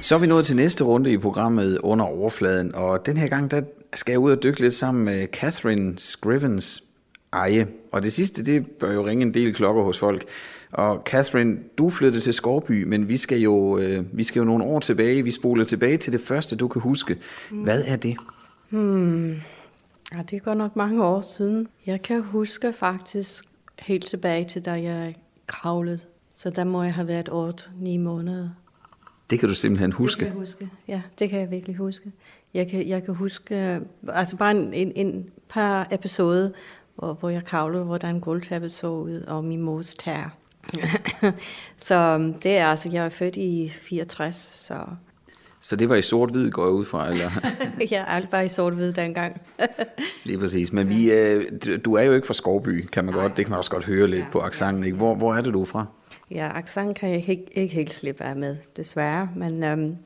Så er vi nået til næste runde i programmet Under Overfladen, og den her gang, der skal jeg ud og dykke lidt sammen med Catherine Scrivens Eje. Og det sidste, det bør jo ringe en del klokker hos folk. Og Catherine, du flyttede til Skovby, men vi skal jo nogle år tilbage. Vi spoler tilbage til det første, du kan huske. Hvad er det? Ja, det er godt nok mange år siden. Jeg kan huske faktisk helt tilbage til, da jeg kravlede. Så der må jeg have været 8-9 måneder. Det kan du simpelthen huske? Det kan jeg huske. Ja, det kan jeg virkelig huske. Jeg kan huske, altså bare en par episoder, hvor jeg kravlede, hvordan gulvtæppet så ud, og min mors tær. Så det er altså, jeg er født i 64, så... Så det var i sort-hvid, går jeg ud fra, eller? Ja, alt var i sort-hvid dengang. Lige præcis. Men du er jo ikke fra Skovby, kan man godt. Det kan man også godt høre lidt på accenten, ikke? Hvor er det, du er fra? Ja, accent kan jeg ikke helt slippe af med, desværre. Men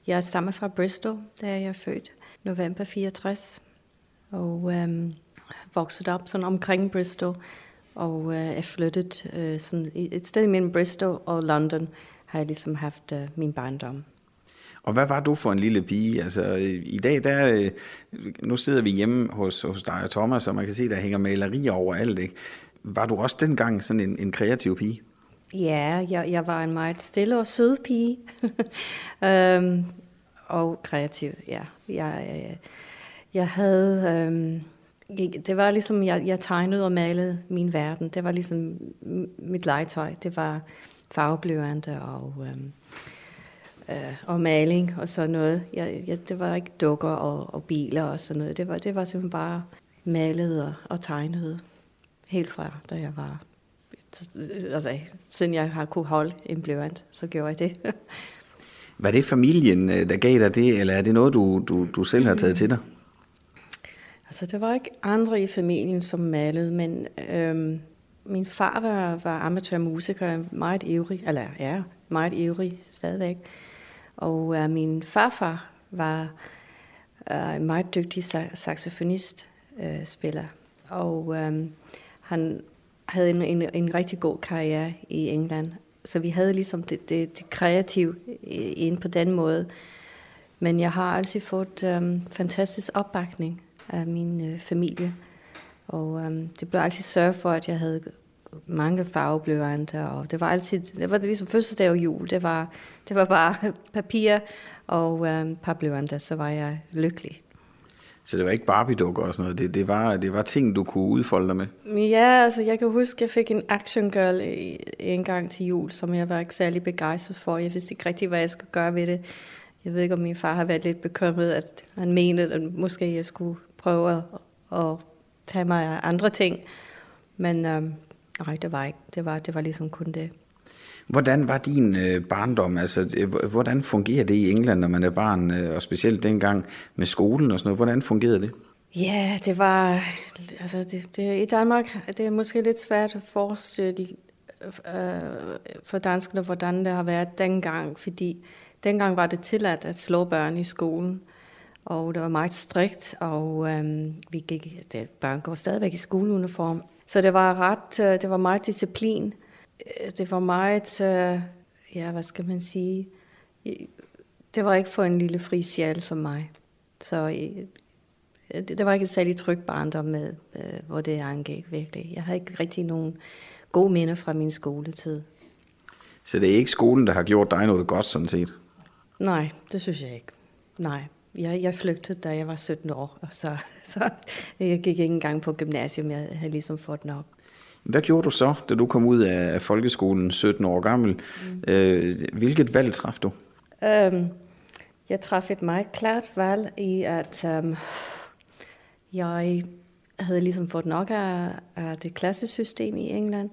jeg stammer fra Bristol, der jeg er født november 64. Og voksede op sådan omkring Bristol. Og er flyttet sådan et sted mellem Bristol og London, har jeg ligesom haft min barndom. Og hvad var du for en lille pige? Altså i dag, nu sidder vi hjemme hos dig og Thomas, og man kan se, der hænger malerier overalt, ikke? Var du også dengang sådan en kreativ pige? Ja, jeg var en meget stille og sød pige. Og kreativ, ja. Jeg havde... det var ligesom, jeg tegnede og malede min verden. Det var ligesom mit legetøj. Det var farveblyanter og maling og sådan noget. Det var ikke dukker og biler og sådan noget. Det var simpelthen bare malet og tegnet helt fra, da jeg var... Altså, siden jeg har kunne holde en blyant, så gjorde jeg det. Var det familien, der gav dig det, eller er det noget, du selv har taget til dig? Altså, det var ikke andre i familien, som malede, men min far var amatørmusiker, meget ivrig, eller er meget ivrig stadigvæk. Og min farfar var en meget dygtig saxofonist, spiller. Og han havde en rigtig god karriere i England. Så vi havde ligesom det kreative ind på den måde. Men jeg har altid fået fantastisk opbakning af min familie. Og det blev altid sørget for, at jeg havde mange farveblyanter. Og det var ligesom fødselsdag og jul. Det var bare papir og par blyanter, så var jeg lykkelig. Så det var ikke Barbie-dukker og sådan noget, det var ting, du kunne udfolde dig med? Ja, altså jeg kan huske, jeg fik en Action Girl en gang til jul, som jeg var ikke særlig begejstret for. Jeg vidste ikke rigtig, hvad jeg skulle gøre ved det. Jeg ved ikke, om min far har været lidt bekymret, at han mente, at måske jeg skulle prøve at tage mig af andre ting. Men nej, det var ikke. Det var ligesom kun det. Hvordan var din barndom? Altså, hvordan fungerer det i England, når man er barn, og specielt dengang med skolen og sådan noget? Hvordan fungerede det? Ja, det var... Altså, i Danmark det er måske lidt svært at forestille for danskerne, hvordan det har været dengang, fordi dengang var det tilladt at slå børn i skolen, og det var meget strikt, og børn går stadigvæk i skoleuniform. Så det var meget disciplin. Det var meget, hvad skal man sige, det var ikke for en lille fri sjæl som mig. Så det var ikke et særligt trygt barndom med, hvor det angik virkelig. Jeg havde ikke rigtig nogen gode minder fra min skoletid. Så det er ikke skolen, der har gjort dig noget godt, sådan set? Nej, det synes jeg ikke. Nej, jeg flygtede, da jeg var 17 år, og så jeg gik ikke engang på gymnasium. Jeg havde ligesom fået nok. Hvad gjorde du så, da du kom ud af folkeskolen 17 år gammel? Hvilket valg traf du? Jeg traf et meget klart valg i, at jeg havde ligesom fået nok af det klassesystem i England.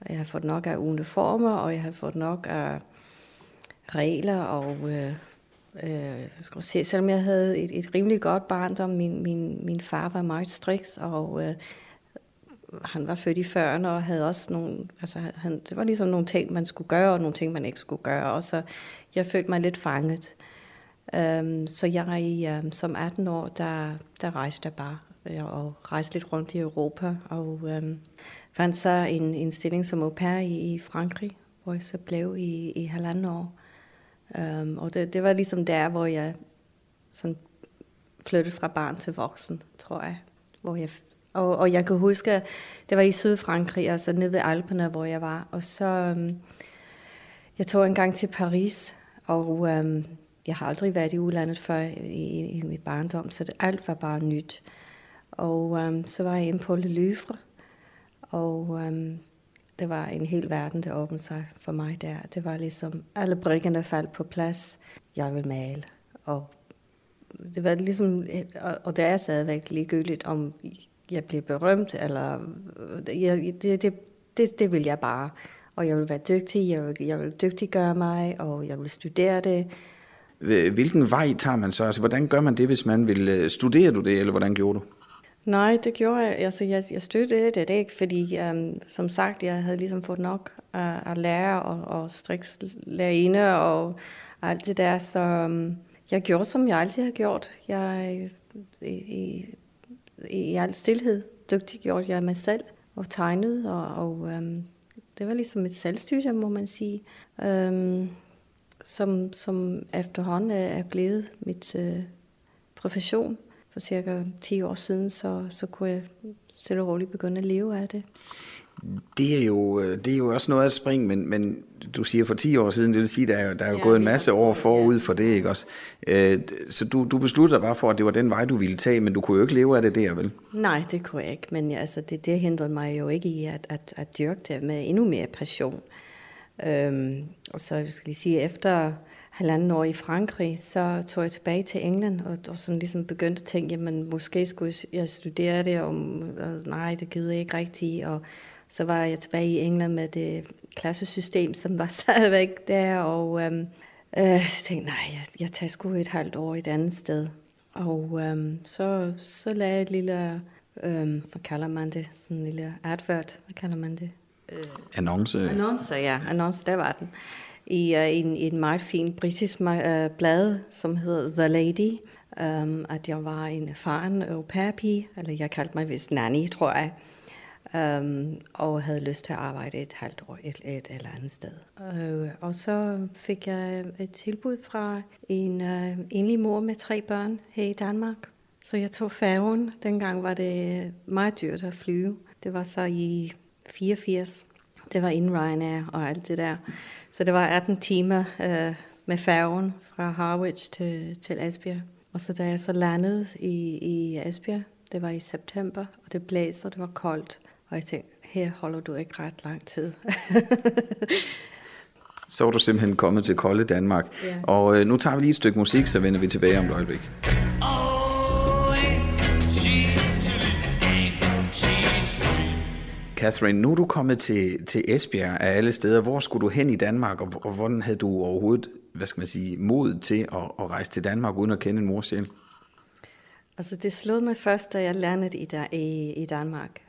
Jeg har fået nok af uniformer, og jeg har fået nok af regler. Og selvom jeg havde et rimelig godt barndom, min far var meget striks, og han var født i 40'erne og havde også nogle, altså det var ligesom nogle ting, man skulle gøre, og nogle ting, man ikke skulle gøre. Og så jeg følte mig lidt fanget. Så jeg som 18 år, der rejste jeg bare og rejste lidt rundt i Europa, og fandt så en stilling som au pair i Frankrig, hvor jeg så blev i 1,5 år. Og det var ligesom der, hvor jeg sådan flyttede fra barn til voksen, tror jeg. Og jeg kan huske, det var i Sydfrankrig, altså nede ved Alperne, hvor jeg var. Og så, jeg tog en gang til Paris, og jeg har aldrig været i udlandet før i mit barndom, så alt var bare nyt. Og så var jeg inde på Le Louvre, og det var en hel verden, der åbnede sig for mig der. Det var ligesom, alle brikkerne faldt på plads. Jeg vil male, og det var ligesom, og det er stadigvæk ligegyldigt, om jeg bliver berømt, eller det vil jeg bare. Og jeg vil være dygtig, jeg vil dygtiggøre mig, og jeg vil studere det. Hvilken vej tager man så? Altså, hvordan gør man det, hvis man vil? Studerer du det, eller hvordan gjorde du? Nej, det gjorde jeg. Altså, jeg studerede det ikke, fordi som sagt, jeg havde ligesom fået nok at lære og strikslærerinde og alt det der, så jeg gjorde, som jeg altid har gjort. Jeg i al stilhed dygtiggjorde jeg mig selv og tegnede, og det var ligesom et selvstudie, må man sige, som efterhånden er blevet mit profession. For cirka 10 år siden, så kunne jeg selv og roligt begynde at leve af det. Det er jo også noget af et spring, men du siger for 10 år siden, det vil sige, der er jo gået en masse år forud for det, ikke også? Så du besluttede dig bare for, at det var den vej, du ville tage, men du kunne jo ikke leve af det der, vel? Nej, det kunne jeg ikke, men altså, det hindrede mig jo ikke i at dyrke det med endnu mere passion. Og så skal jeg sige, efter 1,5 år i Frankrig, så tog jeg tilbage til England, og sådan ligesom begyndte at tænke, jamen måske skulle jeg studere det, og nej, det gider jeg ikke rigtigt, og så var jeg tilbage i England med det klassesystem, som var stadigvæk der, og jeg tænkte, nej, jeg tager sgu 1,5 år et andet sted. Og så lagde jeg et lille, hvad kalder man det, sådan en lille advert, hvad kalder man det? Annonce, ja, der var den. I en meget fin britisk blad, som hedder The Lady, at jeg var en erfaren au pair-pige, eller jeg kaldte mig vist nanny, tror jeg, og havde lyst til at arbejde 1,5 år et eller andet sted. Og så fik jeg et tilbud fra en enlig mor med 3 børn her i Danmark. Så jeg tog færgen. Dengang var det meget dyrt at flyve. Det var så i 84. Det var inden Ryanair og alt det der. Så det var 18 timer med færgen fra Harwich til Esbjerg. Og så da jeg så landede i Esbjerg, det var i september, og det blæste, og det var koldt. Og jeg tænkte, her holder du ikke ret lang tid. Så var du simpelthen kommet til kolde Danmark. Ja. Og nu tager vi lige et stykke musik, så vender vi tilbage om et øjeblik. Catherine, nu er du kommet til Esbjerg af alle steder. Hvor skulle du hen i Danmark, og hvordan havde du overhovedet, mod til at rejse til Danmark, uden at kende en mors sjæl? Altså, det slog mig først, da jeg landede i Danmark.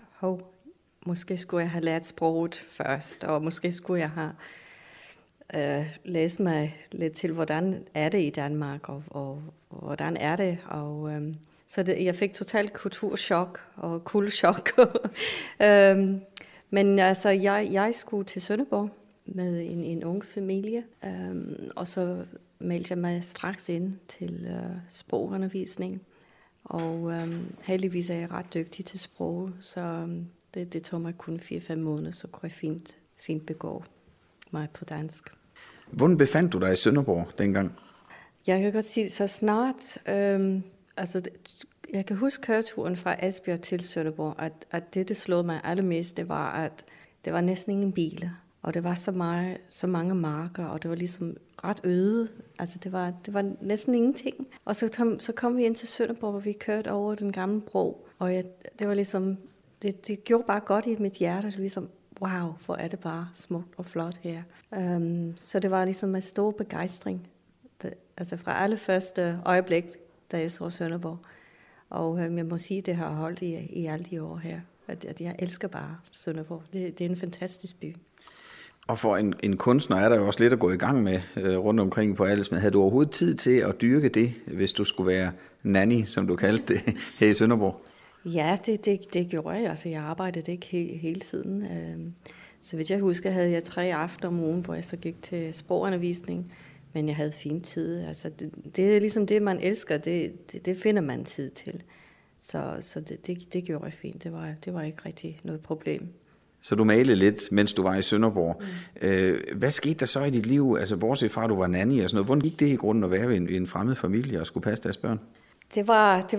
Måske skulle jeg have lært sproget først, og måske skulle jeg have læst mig lidt til, hvordan er det i Danmark, og hvordan er det, og så jeg fik totalt kulturschok og kuldechok. Men altså, jeg skulle til Sønderborg med en ung familie, og så meldte jeg mig straks ind til sprogundervisning. Og heldigvis er jeg ret dygtig til sprog, så det tog mig kun 4-5 måneder, så kunne jeg fint begå mig på dansk. Hvordan befandt du dig i Sønderborg dengang? Jeg kan godt sige, så snart... jeg kan huske køreturen fra Esbjerg til Sønderborg, at det slog mig allermest, det var, at det var næsten ingen biler. Og det var så mange marker, og det var ligesom ret øde. Altså det var næsten ingenting. Og så kom vi ind til Sønderborg, hvor vi kørte over den gamle bro. Og det var ligesom, det gjorde bare godt i mit hjerte. Det var ligesom, wow, hvor er det bare smukt og flot her. Så det var ligesom en stor begejstring. Altså fra allerførste øjeblik, da jeg så Sønderborg. Og jeg må sige, det har holdt i alle de år her. At jeg elsker bare Sønderborg. Det er en fantastisk by. Og for en kunstner er der jo også lidt at gå i gang med rundt omkring på Allesmed. Havde du overhovedet tid til at dyrke det, hvis du skulle være nanny, som du kaldte det, her i Sønderborg? Ja, det gjorde jeg. Altså, jeg arbejdede ikke hele tiden. Så vidt jeg husker, havde jeg 3 aftener om ugen, hvor jeg så gik til sprogundervisning. Men jeg havde fin tid. Altså, det er ligesom det, man elsker. Det finder man tid til. Så det gjorde jeg fint. Det var ikke rigtig noget problem. Så du malede lidt, mens du var i Sønderborg. Hvad skete der så i dit liv, altså bortset fra, at du var nanny og sådan noget? Hvordan gik det i grunden at være ved en fremmed familie og skulle passe deres børn? Det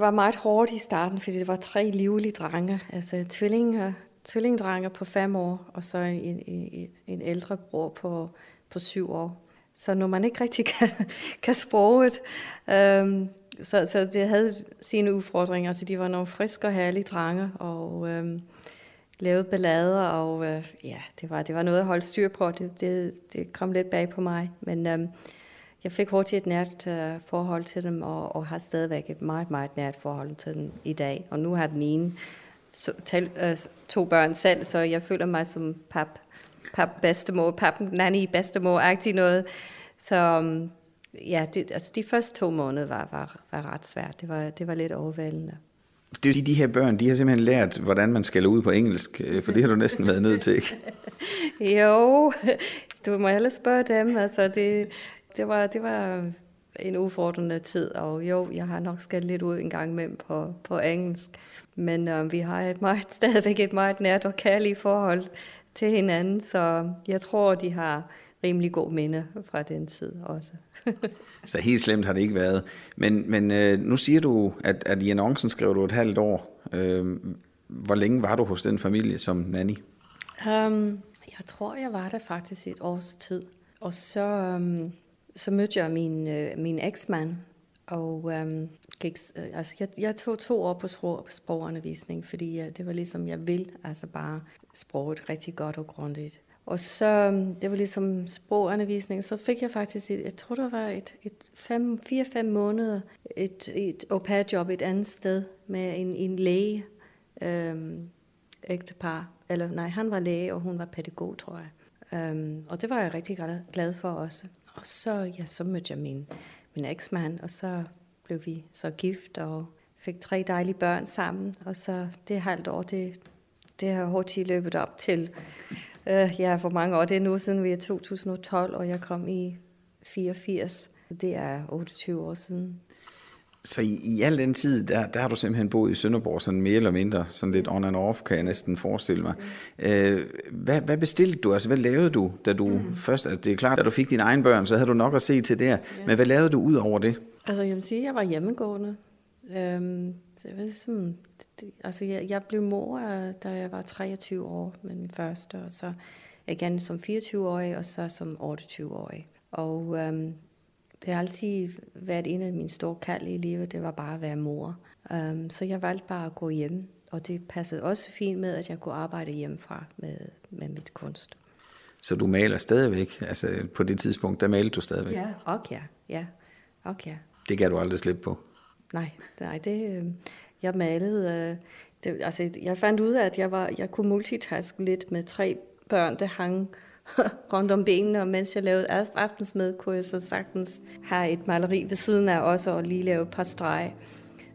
var meget hårdt i starten, fordi det var 3 livlige drenge. Altså tvillingedrenge på 5 år, og så en ældre bror på 7 år. Så når man ikke rigtig kan sproget, så det havde sine udfordringer. Altså, de var nogle friske og herlige drenge, og lavede ballader, og det var noget at holde styr på. Det kom lidt bag på mig, men jeg fik hurtigt et nært forhold til dem, og har stadigvæk et meget, meget nært forhold til dem i dag. Og nu har den ene 2 børn selv, så jeg føler mig som bedstemor, nanny bedstemor-agtig noget. Så de første 2 måneder var ret svært. Det var lidt overvældende. Det vil sige, de her børn, de har simpelthen lært, hvordan man skal ud på engelsk, for det har du næsten været nødt til, ikke? Jo, du må hellere spørge dem. Altså, det var en udfordrende tid, og jo, jeg har nok skal lidt ud en gang med på engelsk. Men vi har stadigvæk et meget nært og kærligt forhold til hinanden, så jeg tror, de har rimelig god minde fra den tid også. Så helt slemt har det ikke været. Men nu siger du, at i annoncen skrev du et halvt år. Hvor længe var du hos den familie som nanny? Jeg tror, jeg var der faktisk et års tid. Og så mødte jeg min eksmand, og jeg tog 2 år på sprogundervisning, fordi det var ligesom, jeg ville altså bare sproget rigtig godt og grundigt. Og så, det var ligesom sprogundervisning, så fik jeg faktisk, jeg tror det var et 4-5 måneder, et au pair job et andet sted med en læge, ægtepar. Eller nej, han var læge, og hun var pædagog, tror jeg. Og det var jeg rigtig glad for også. Og så mødte jeg min eksmand, og så blev vi så gift, og fik 3 dejlige børn sammen. Og så det halvt år, det har hurtigt løbet op til, for mange år. Det er nu siden vi er 2012, og jeg kom i 84. Det er 28 år siden. Så i al den tid, der har du simpelthen boet i Sønderborg, sådan mere eller mindre, sådan lidt on and off, kan jeg næsten forestille mig. Hvad bestilte du? Altså, hvad lavede du, da du først, det er klart, da du fik dine egne børn, så havde du nok at se til der. Ja. Men hvad lavede du ud over det? Altså, jeg vil sige, at jeg var hjemmegående. Det var ligesom, jeg blev mor, da jeg var 23 år med min første, og så igen som 24-årig, og så som 28-årig. Og det har altid været en af mine store kald i livet, det var bare at være mor. Så jeg valgte bare at gå hjem, og det passede også fint med, at jeg kunne arbejde hjemmefra med mit kunst. Så du maler stadigvæk? Altså på det tidspunkt, der malede du stadigvæk? Ja. Det gav du aldrig slip på? Nej, jeg malede. Jeg fandt ud af, at jeg kunne multitaske lidt med 3 børn, der hang rundt om benene, og mens jeg lavede aftensmad, kunne jeg så sagtens have et maleri ved siden af også, og lige lave et par streger.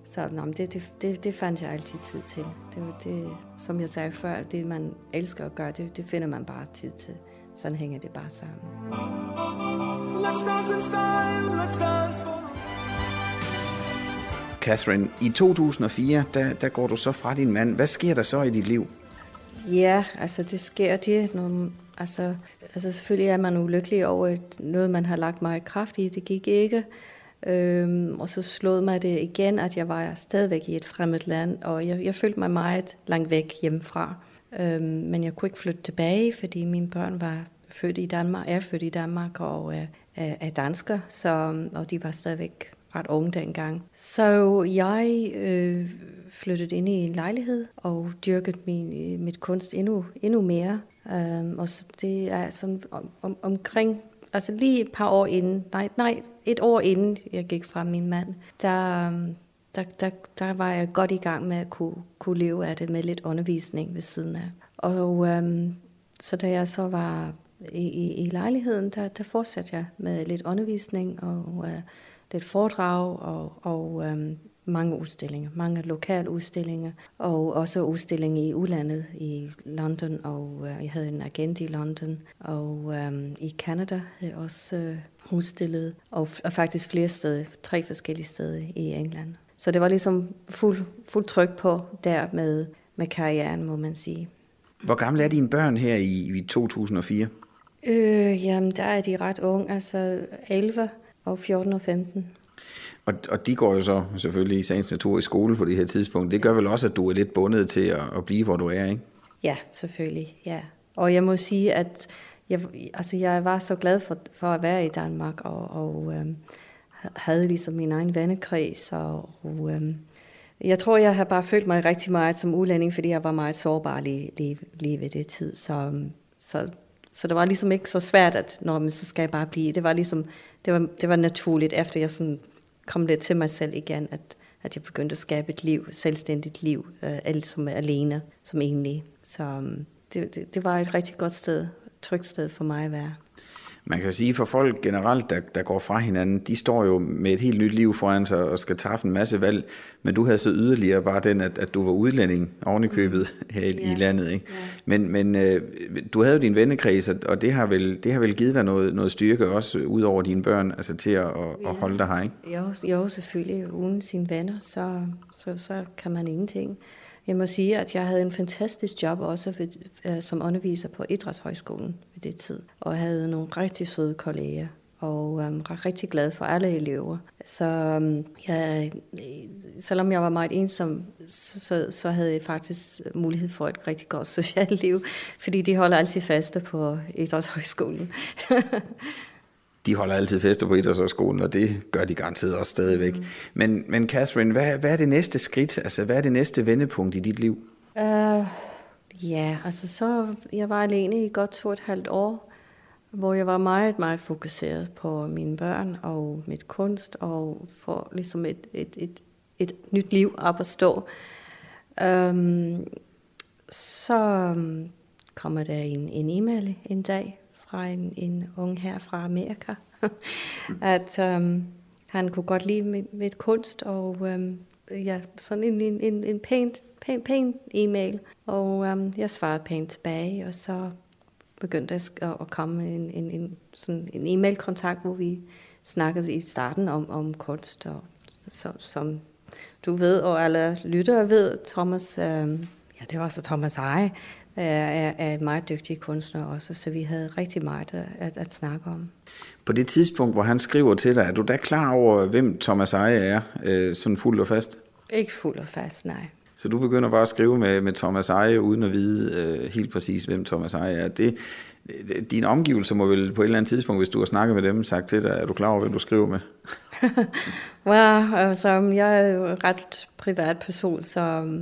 Så det fandt jeg altid tid til. Det var det, som jeg sagde før, det man elsker at gøre, det finder man bare tid til. Sådan hænger det bare sammen. Let's dance in style, let's dance for... Catherine, i 2004, der går du så fra din mand. Hvad sker der så i dit liv? Ja, altså det sker det. Altså selvfølgelig er man ulykkelig over noget, man har lagt meget kraft i. Det gik ikke. Og så slog mig det igen, at jeg var stadigvæk i et fremmed land, og jeg følte mig meget langt væk hjemmefra. Men jeg kunne ikke flytte tilbage, fordi mine børn er født i Danmark og er dansker, og de var stadigvæk ret unge dengang. Så jeg flyttede ind i en lejlighed og dyrkede mit kunst endnu mere. Og så det er sådan omkring, altså lige et par år inden, et år inden jeg gik fra min mand, der var jeg godt i gang med at kunne leve af det med lidt undervisning ved siden af. Og så da jeg så var i lejligheden, der fortsatte jeg med lidt undervisning og lidt foredrag og mange udstillinger, mange lokale udstillinger, og også udstillinger i udlandet, i London, og jeg havde en agent i London, og i Canada havde jeg også udstillede, og faktisk flere steder, 3 forskellige steder i England. Så det var ligesom fuld tryk på der med karrieren, må man sige. Hvor gamle er dine børn her i 2004? Jamen, der er de ret unge, altså 11 og 14 og 15. Og de går jo så selvfølgelig i sagens natur i skole på det her tidspunkt. Det gør vel også, at du er lidt bundet til at blive, hvor du er, ikke? Ja, selvfølgelig, ja. Og jeg må sige, at jeg var så glad for at være i Danmark, og havde ligesom min egen vennekreds, og jeg tror, jeg har bare følt mig rigtig meget som udlænding, fordi jeg var meget sårbar lige ved det tid. Så det var ligesom ikke så svært, at så skal jeg bare blive. Det var ligesom, det var naturligt, efter jeg sådan kom lidt til mig selv igen, at jeg begyndte at skabe et liv, selvstændigt liv, alt som alene, som egentlig. Så det var et rigtig godt sted, trygt sted for mig at være. Man kan sige, for folk generelt, der går fra hinanden, de står jo med et helt nyt liv foran sig og skal træffe en masse valg, men du havde så yderligere bare den, at du var udlænding oven i købet her i landet, ikke? Ja. Men du havde jo din vennekreds, og det har vel givet dig noget styrke også, ud over dine børn, altså til at holde dig her, ikke? Jo, selvfølgelig. Uden sine venner, så kan man ingenting. Jeg må sige, at jeg havde en fantastisk job også som underviser på Idrætshøjskolen ved det tid, og jeg havde nogle rigtig søde kolleger, og var rigtig glad for alle elever. Så selvom jeg var meget ensom, så havde jeg faktisk mulighed for et rigtig godt socialt liv, fordi de holder altid faste på Idrætshøjskolen. De holder altid fester på Idrætshøjskolen, og det gør de garanteret også stadigvæk. Men Catherine, hvad er det næste skridt? Altså, hvad er det næste vendepunkt i dit liv? Jeg var alene i godt 2,5 år, hvor jeg var meget, meget fokuseret på mine børn og mit kunst, og for ligesom et nyt liv op at stå. Så kommer der en e-mail en dag fra en ung her fra Amerika, at han kunne godt lide mit kunst, og sådan en pæn e-mail, og jeg svarede pænt tilbage, og så begyndte at komme en e-mail-kontakt, hvor vi snakkede i starten om kunst, og som du ved, og alle lyttere ved, Thomas, det var så Thomas Eje, er en meget dygtig kunstner også, så vi havde rigtig meget at snakke om. På det tidspunkt, hvor han skriver til dig, er du da klar over, hvem Thomas Eje er, sådan fuldt og fast? Ikke fuldt og fast, nej. Så du begynder bare at skrive med Thomas Eje, uden at vide helt præcis, hvem Thomas Eje er. Dine omgivelser må vel på et eller andet tidspunkt, hvis du har snakket med dem, sagt til dig, er du klar over, hvem du skriver med? Jeg er jo en ret privat person, så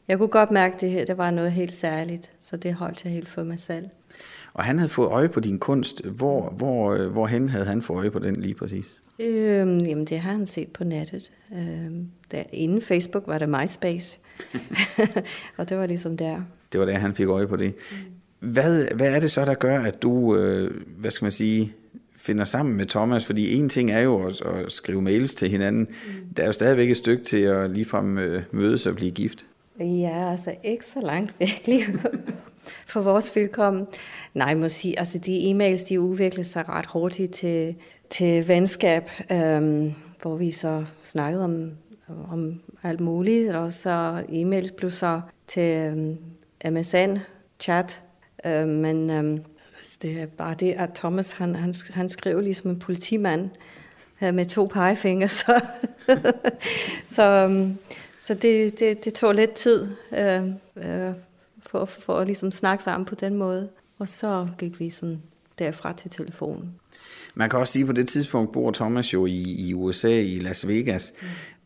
jeg kunne godt mærke, at det her var noget helt særligt, så det holdt jeg helt for mig selv. Og han havde fået øje på din kunst. Hvorhen havde han fået øje på den lige præcis? Jamen, det har han set på nettet. Inden Facebook var der MySpace, og det var ligesom der. Det var der, han fik øje på det. Hvad er det så, der gør, at du, finder sammen med Thomas? Fordi en ting er jo at skrive mails til hinanden. Der er jo stadigvæk et stykke til at ligefrem mødes og blive gift. Ja, altså ikke så langt virkelig for vores velkommen. Nej, jeg må sige, altså de e-mails, de udvikler sig ret hurtigt til venskab, hvor vi så snakkede om alt muligt, og så e-mails blev så til MSN-chat, men det er bare det, at Thomas, han skrev ligesom en politimand med 2 pegefingre, så det tog lidt tid for at ligesom snakke sammen på den måde. Og så gik vi sådan derfra til telefonen. Man kan også sige, at på det tidspunkt bor Thomas jo i USA, i Las Vegas.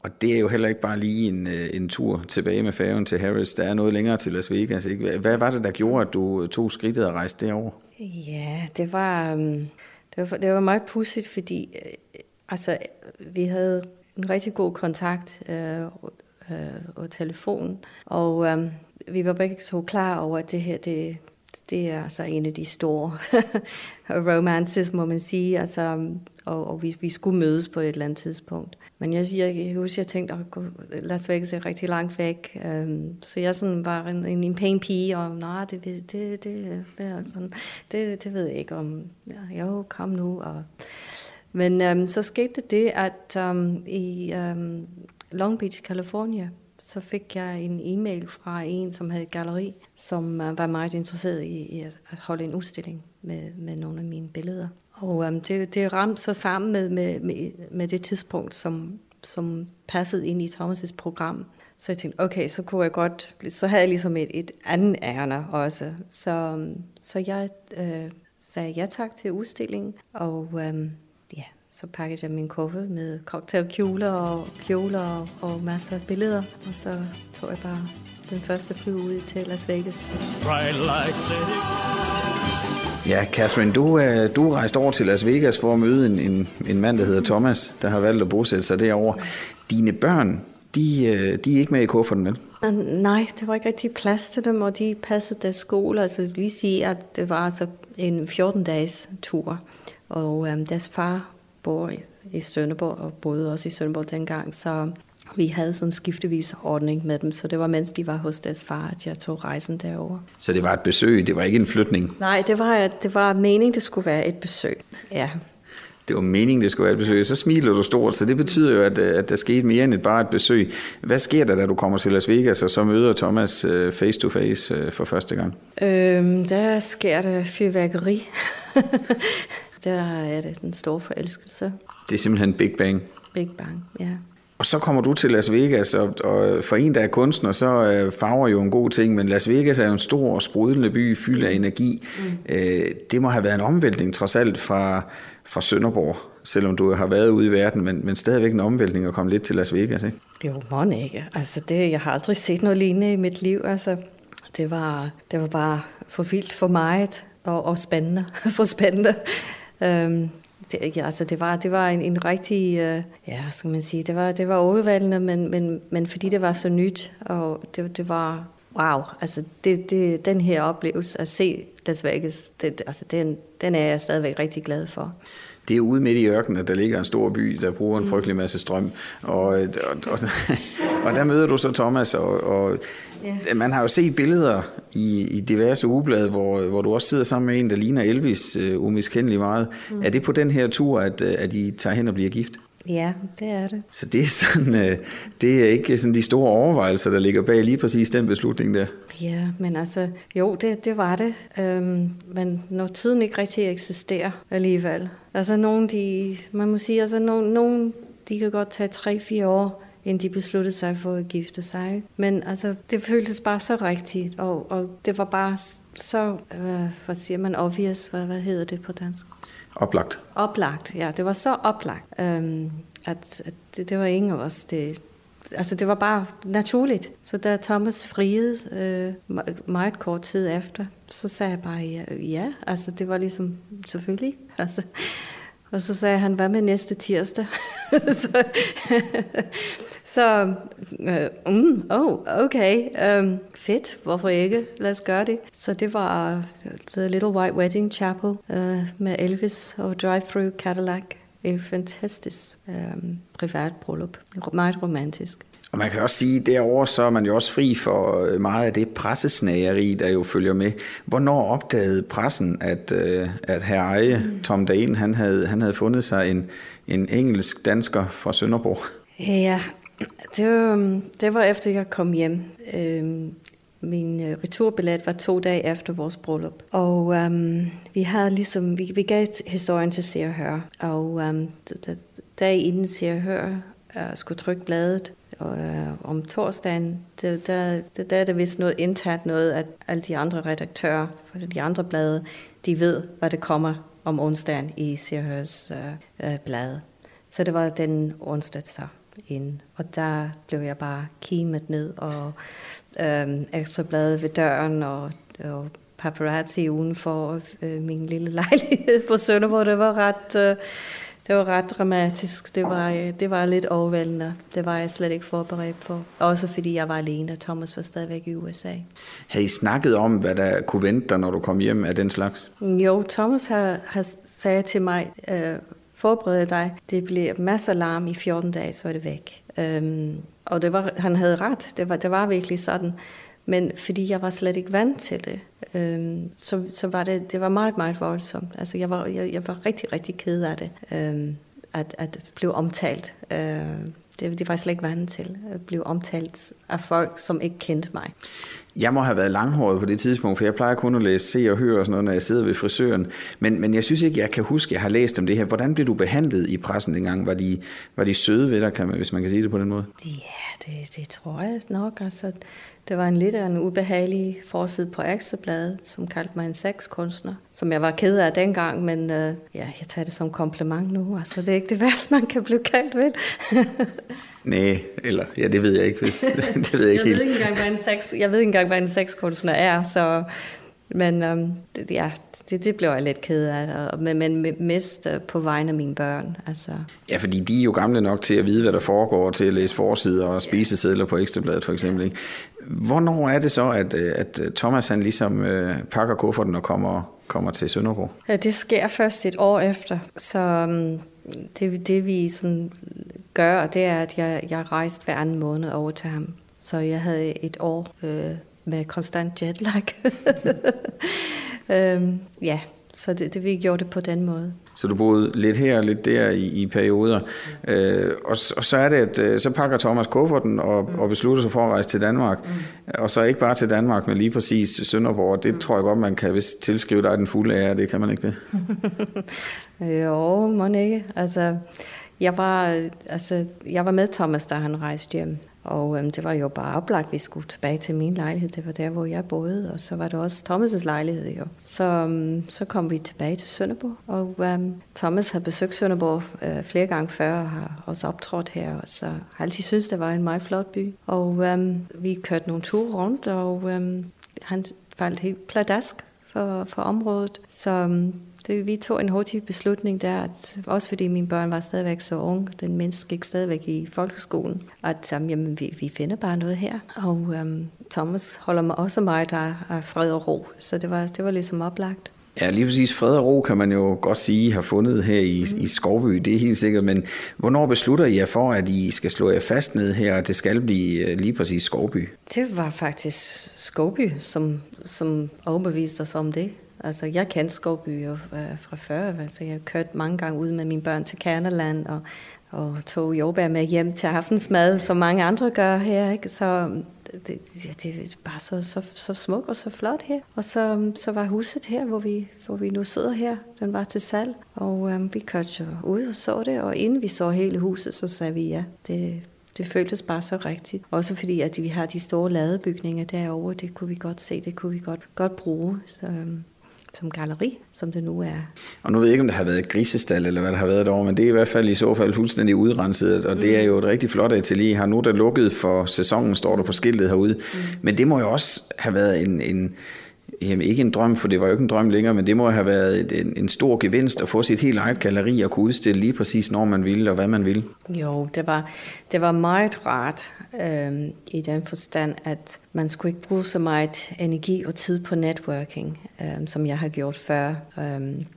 Og det er jo heller ikke bare lige en tur tilbage med færgen til Harris. Der er noget længere til Las Vegas, ikke? Hvad var det, der gjorde, at du tog skridtet og rejste derover? Ja, det var meget pudsigt, fordi vi havde en rigtig god kontakt og telefon, og vi var begge så klar over, at det her, det er altså en af de store romances, må man sige, altså, og vi skulle mødes på et eller andet tidspunkt. Men jeg husker, jeg tænkte, at Las Vegas er rigtig langt væk, så jeg sådan var en pæn pige, og nej, det ved jeg ikke om, jo, kom nu, og Men så skete det, at i Long Beach, California, så fik jeg en e-mail fra en, som havde et galleri, som var meget interesseret i at holde en udstilling med nogle af mine billeder. Og det ramte så sammen med det tidspunkt, som passede ind i Thomas' program. Så jeg tænkte, okay, så kunne jeg godt, så havde jeg ligesom et andet ærne også. Så jeg sagde ja tak til udstillingen, og så pakkede jeg min kuffert med cocktailkjoler og masser af billeder, og så tog jeg bare den første fly ud til Las Vegas. Ja, Catherine, du rejste over til Las Vegas for at møde en mand, der hedder Thomas, der har valgt at bosætte sig derovre. Dine børn, de er ikke med i kufferten, vel? Nej, det var ikke rigtig plads til dem, og de passede deres skole. Altså lige sige, at det var altså en 14-dages tur, og deres far bor i Sønderborg, og boede også i Sønderborg dengang, så vi havde sådan en skiftevis ordning med dem, så det var, mens de var hos deres far, at jeg tog rejsen derover. Så det var et besøg, det var ikke en flytning? Nej, det var meningen, det skulle være et besøg, ja. Det var meningen, det skulle være et besøg. Så smiler du stort, så det betyder jo, at der skete mere end bare et besøg. Hvad sker der, da du kommer til Las Vegas, og så møder Thomas face to face for første gang? Der sker der fyrværkeri. Der er det den store forelskelse. Det er simpelthen Big Bang? Big Bang, ja. Og så kommer du til Las Vegas, og for en, der er kunstner, så farver jo en god ting, men Las Vegas er jo en stor og sprudlende by, fyldt af energi. Det må have været en omvæltning, trods alt fra Sønderborg, selvom du har været ude i verden, men stadigvæk en omvæltning at komme lidt til Las Vegas, ikke? Jo, må ikke. Altså, jeg har aldrig set noget lignende i mit liv. Altså, det var bare for vildt, for meget og spændende. For spændende. Det var en rigtig, skal man sige, det var overvældende, men fordi det var så nyt, og det var, wow, altså den her oplevelse at se Las Vegas, den er jeg stadigvæk rigtig glad for. Det er ude midt i ørkenen, at der ligger en stor by, der bruger en frygtelig masse strøm, og der møder du så Thomas, og man har jo set billeder i diverse ugeblade, hvor du også sidder sammen med en, der ligner Elvis umiskendelig meget. Er det på den her tur, at I tager hen og bliver gift? Ja, det er det. Så det er sådan, det er ikke sådan de store overvejelser, der ligger bag lige præcis den beslutning der? Ja, men altså, jo, det var det. Men når tiden ikke rigtig eksisterer alligevel. Altså man må sige, altså nogen de kan godt tage 3-4 år, inden de besluttede sig for at gifte sig. Men altså, det føltes bare så rigtigt, og det var bare så, hvad siger man, obvious, hvad hedder det på dansk? Oplagt. Oplagt, ja. Det var så oplagt, at det var ingen af os. Det var bare naturligt. Så da Thomas friede meget kort tid efter, så sagde jeg bare ja. Altså, det var ligesom selvfølgelig. Altså, og så sagde han, hvad med næste tirsdag? Okay, fedt, hvorfor ikke? Lad os gøre det. Så det var The Little White Wedding Chapel med Elvis og Drive-Thru Cadillac. En fantastisk privat bryllup. Meget romantisk. Og man kan også sige, at derovre så er man jo også fri for meget af det pressesnageri, der jo følger med. Hvornår opdagede pressen, at herr eje, Tom Dane, han havde fundet sig en engelsk dansker fra Sønderborg? Ja, det var efter jeg kom hjem. Min returbillet var 2 dage efter vores bryllup. Og vi havde ligesom, vi gav historien til Se og Hør. Og dag inden Se og Hør skulle trykke bladet, og om torsdagen, der er det vist noget internt noget, at alle de andre redaktører for de andre blade, de ved, hvad det kommer om onsdagen i Se og Hørs blad. Så det var den onsdag så ind. Og der blev jeg bare kimet ned, og Ekstrabladet ved døren, og paparazzi udenfor min lille lejlighed på Sønderborg. Det var ret dramatisk. Det var lidt overvældende. Det var jeg slet ikke forberedt på. Også fordi jeg var alene, og Thomas var stadigvæk i USA. Har I snakket om, hvad der kunne vente dig, når du kom hjem af den slags? Jo, Thomas har sagt til mig, forbered dig, det bliver masser af larm i 14 dage, så er det væk. Og han havde ret. Det var virkelig sådan. Men fordi jeg var slet ikke vant til det, så var det var meget, meget voldsomt. Altså jeg var rigtig, rigtig ked af det, at blive omtalt. Det var jeg slet ikke vant til, at blive omtalt af folk, som ikke kendte mig. Jeg må have været langhåret på det tidspunkt, for jeg plejer kun at læse Se og Hør og sådan noget, når jeg sidder ved frisøren. Men jeg synes ikke, jeg kan huske, at jeg har læst om det her. Hvordan blev du behandlet i pressen dengang? Var de søde ved dig, hvis man kan sige det på den måde? Ja, det tror jeg nok. Altså, det var en lidt af en ubehagelig forside på Ekstrabladet, som kaldte mig en sexkunstner, som jeg var ked af dengang, men jeg tager det som kompliment nu. Altså, det er ikke det værste, man kan blive kaldt ved. Nej, eller ja, det ved jeg ikke. Det ved jeg ikke helt. Jeg ved ikke engang, hvad en sexkunstner er, så... Men det blev jeg lidt ked af, men mest på vegne af mine børn. Altså. Ja, fordi de er jo gamle nok til at vide, hvad der foregår, til at læse forsider og spisesedler på Ekstrabladet for eksempel. Ikke? Hvornår er det så, at Thomas han ligesom pakker kufferten og kommer til Sønderborg? Ja, det sker først et år efter, så det vi sådan gør, det er, at jeg rejste hver anden måned over til ham. Så jeg havde et år med konstant jetlag. Ja, så det vi gjorde det på den måde. Så du boede lidt her og lidt der i perioder. Og så er det, at så pakker Thomas kufferten og beslutter sig for at rejse til Danmark. Og så ikke bare til Danmark, men lige præcis Sønderborg. Det tror jeg godt, man kan vist tilskrive dig den fulde ære. Det kan man ikke det? Jo, må ikke. Altså, jeg var med Thomas, da han rejste hjem. Og det var jo bare oplagt, at vi skulle tilbage til min lejlighed. Det var der, hvor jeg boede, og så var det også Thomas' lejlighed. Jo. Så kom vi tilbage til Sønderborg, og Thomas har besøgt Sønderborg flere gange før, og har også optrådt her, og så har altid syntes, det var en meget flot by. Og vi kørte nogle ture rundt, og han faldt helt pladask for området. Så vi tog en hurtig beslutning der, at også fordi mine børn var stadigvæk så unge, den mindste gik stadigvæk i folkeskolen, at jamen, vi finder bare noget her. Og Thomas holder mig også meget af fred og ro, så det var ligesom oplagt. Ja, lige præcis fred og ro kan man jo godt sige har fundet her i Skovby, det er helt sikkert, men hvornår beslutter I jer for, at I skal slå jer fast ned her, og det skal blive lige præcis Skovby? Det var faktisk Skovby, som overbeviste os om det. Altså, jeg kendte Skovby fra før, altså jeg har kørt mange gange ud med mine børn til Kerneland og tog jordbær med hjem til aftensmad, som mange andre gør her, ikke? Så det er bare så smukt og så flot her. Og så var huset her, hvor vi nu sidder her, den var til salg, og vi kørte ud og så det, og inden vi så hele huset, så sagde vi ja, det føltes bare så rigtigt. Også fordi, at vi har de store ladebygninger derovre, det kunne vi godt se, det kunne vi godt bruge. Så som galleri, som det nu er. Og nu ved jeg ikke, om der har været grisestal, eller hvad der har været derovre, men det er i hvert fald i så fald fuldstændig udrenset, og det er jo et rigtig flot atelier. Har nu der lukket for sæsonen, står der på skiltet herude. Men det må jo også have været ikke en drøm, for det var jo ikke en drøm længere, men det må have været en stor gevinst at få sit helt eget galleri og kunne udstille lige præcis, når man ville og hvad man ville. Jo, det var meget rart i den forstand, at man skulle ikke bruge så meget energi og tid på networking, som jeg har gjort før,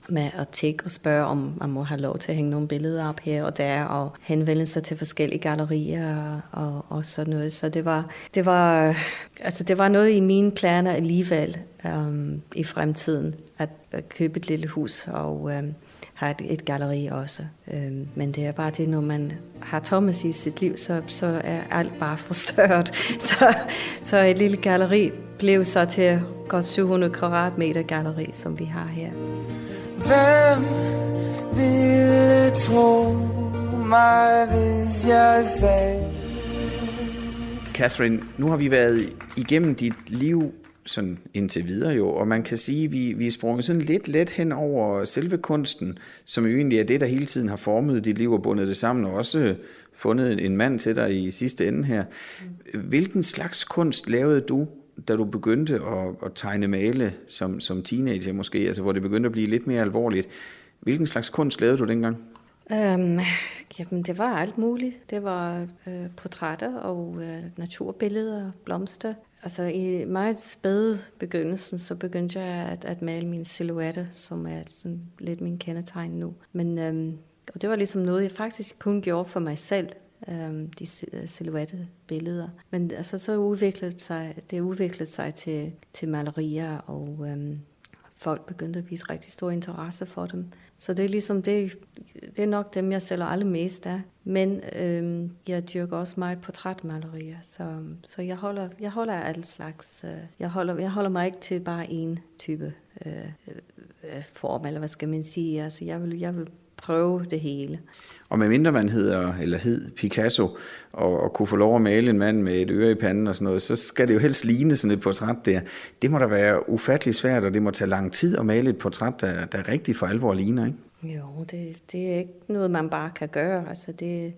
med at tjekke og spørge, om man må have lov til at hænge nogle billeder op her og der, og henvende sig til forskellige gallerier og sådan noget. Så det var noget i mine planer alligevel i fremtiden, at købe et lille hus og have et galleri også. Men det er bare det, når man har Thomas i sit liv, så er alt bare forstørret. Så et lille galleri blev så til godt 700 kvadratmeter galleri, som vi har her. Hvem ville tro mig, hvis jeg sagde? Catherine, nu har vi været igennem dit liv sådan indtil videre jo, og man kan sige, at vi er sprunget sådan lidt let hen over selve kunsten, som jo egentlig er det, der hele tiden har formet dit liv og bundet det sammen, og også fundet en mand til dig i sidste ende her. Hvilken slags kunst lavede du, da du begyndte at tegne-male som teenager måske, altså hvor det begyndte at blive lidt mere alvorligt? Hvilken slags kunst lavede du dengang? Jamen, det var alt muligt. Det var portrætter og naturbilleder, blomster. Altså i meget spæde begyndelsen, så begyndte jeg at male mine silhuetter, som er sådan lidt min kendetegn nu. Men og det var ligesom noget, jeg faktisk kun gjorde for mig selv. de silhouettebilleder. Men altså, så udviklede sig til malerier, og folk begyndte at vise rigtig stor interesse for dem. Så det er ligesom det er nok dem, jeg sælger allermest af. Men jeg dyrker også meget portrætmalerier, så jeg holder af alle slags. Jeg holder mig ikke til bare en type form, eller hvad skal man sige. Altså, jeg vil prøve det hele. Og medmindre man hed Picasso, og kunne få lov at male en mand med et øre i panden og sådan noget, så skal det jo helst ligne sådan et portræt der. Det må da være ufattelig svært, og det må tage lang tid at male et portræt, der rigtig for alvor ligner, ikke? Jo, det er ikke noget, man bare kan gøre. Altså, det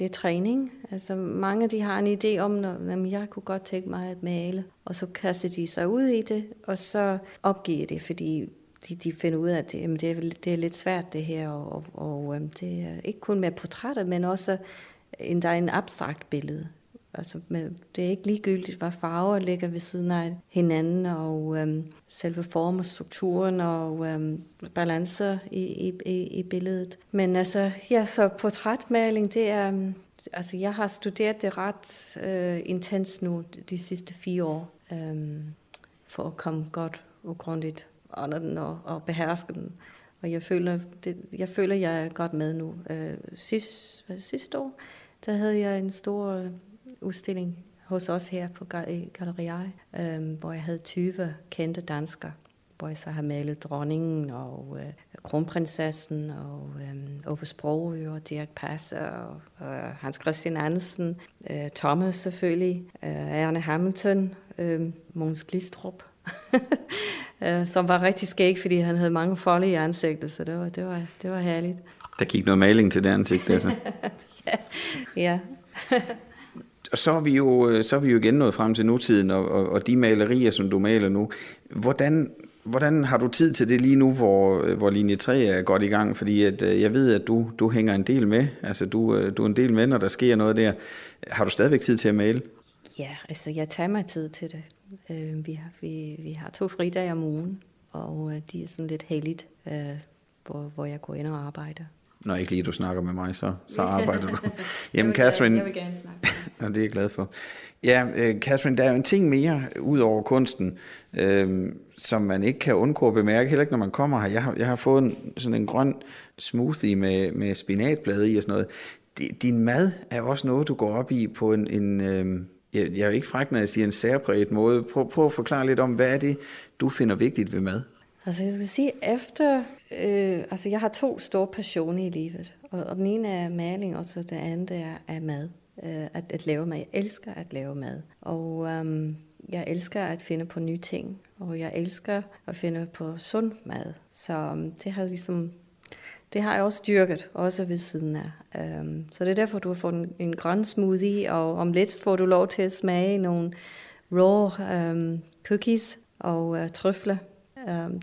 er træning. Altså, mange de har en idé om, at jeg kunne godt tænke mig at male, og så kaster de sig ud i det, og så opgiver det, fordi de finder ud af, at det er lidt svært det her, og det er ikke kun med portrætter, men også der er en abstrakt billede. Altså, det er ikke ligegyldigt, hvad farver ligger ved siden af hinanden, og selve form og strukturen og balancer i billedet. Men altså, ja, så portrætmaling, det er... Altså, jeg har studeret det ret intens nu de sidste 4 år, for at komme godt og grundigt under den og beherske den. Og jeg føler, jeg er godt med nu. Sidste år, der havde jeg en stor udstilling hos os her på Galleriet, hvor jeg havde 20 kendte danskere, hvor jeg så har malet dronningen og kronprinsessen og Ove Sprogøe og Dirch Passer og Hans Christian Andersen, Thomas selvfølgelig, Erne Hamilton, Mogens Glistrup, som var rigtig skæg, fordi han havde mange folde i ansigtet, så det var herligt. Der gik noget maling til det ansigt, altså. Ja. Og så er vi jo igen nået frem til nutiden, og de malerier, som du maler nu. Hvordan har du tid til det lige nu, hvor linje 3 er godt i gang? Fordi jeg ved, at du hænger en del med. Altså, du er en del med, når der sker noget der. Har du stadigvæk tid til at male? Ja, altså jeg tager mig tid til det. Vi har 2 fridage om ugen, og de er sådan lidt heldigt, hvor jeg går ind og arbejder. Når ikke lige du snakker med mig, så arbejder du. Jamen, Catherine, jeg vil gerne snakke. Ja, det er jeg glad for. Ja, Catherine, der er jo en ting mere ud over kunsten, som man ikke kan undgå at bemærke, heller ikke når man kommer her. Jeg har fået sådan en grøn smoothie med spinatblade i og sådan noget. Din mad er også noget, du går op i på jeg er jo ikke fræk, når jeg siger en særpræget måde. Prøv at forklare lidt om, hvad er det, du finder vigtigt ved mad? Altså jeg skal sige, jeg har 2 store passioner i livet, og den ene er maling, og så det andet er mad. At lave mad. Jeg elsker at lave mad, og jeg elsker at finde på nye ting, og jeg elsker at finde på sund mad. Så det har jeg også dyrket, også ved siden af. Så det er derfor, du har fået en grøn smoothie, og om lidt får du lov til at smage nogle raw cookies og trøfler.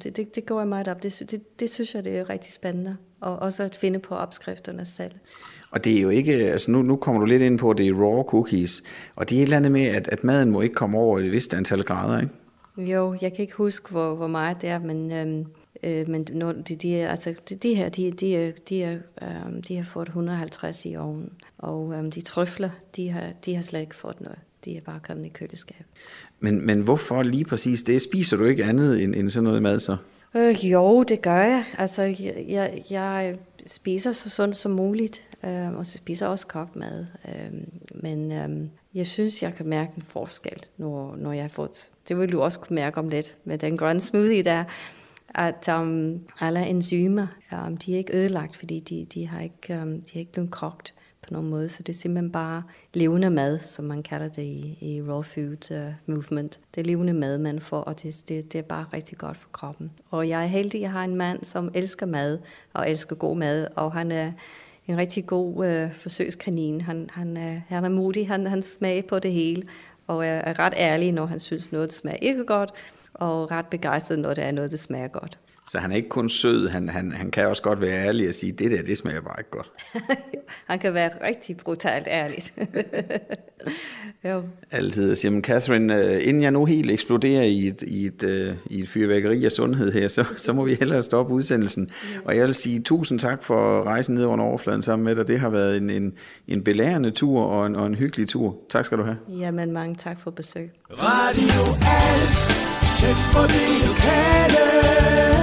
Det går jeg meget op. Det synes jeg, det er rigtig spændende. Og også at finde på opskrifterne selv. Og det er jo ikke, altså nu kommer du lidt ind på, at det er raw cookies, og det er et eller andet med, at maden må ikke komme over et vist antal grader, ikke? Jo, jeg kan ikke huske, hvor meget det er, men når de har fået 150 i ovnen, og de trøfler, de har slet ikke fået noget. De er bare kommet i køleskab. Men hvorfor lige præcis det? Spiser du ikke andet end sådan noget mad så? Jo, det gør jeg. Altså, jeg spiser så sundt som muligt, og så spiser også kogt mad. Men jeg synes, jeg kan mærke en forskel, når jeg har fået... Det vil du også kunne mærke om lidt med den grønne smoothie der, at alle enzymer, de er ikke ødelagt, fordi de har ikke blevet kogt på nogen måde, så det er simpelthen bare levende mad, som man kalder det i Raw Food Movement. Det er levende mad, man får, og det er bare rigtig godt for kroppen. Og jeg er heldig, jeg har en mand, som elsker mad, og elsker god mad, og han er en rigtig god forsøgskanin. Han er modig, han smager på det hele, og er ret ærlig, når han synes noget smager ikke godt, og ret begejstret, når det er noget, der smager godt. Så han er ikke kun sød, han kan også godt være ærlig og sige, det smager bare ikke godt. Han kan være rigtig brutalt ærligt. Jo. Altid at sige, men Catherine, inden jeg nu helt eksploderer i et fyrværkeri af sundhed her, så må vi hellere stoppe udsendelsen. Og jeg vil sige tusind tak for rejsen ned under overfladen sammen med dig. Det har været en belærende tur og en hyggelig tur. Tak skal du have. Jamen, mange tak for besøg. Radio Als, tæt på det lokale.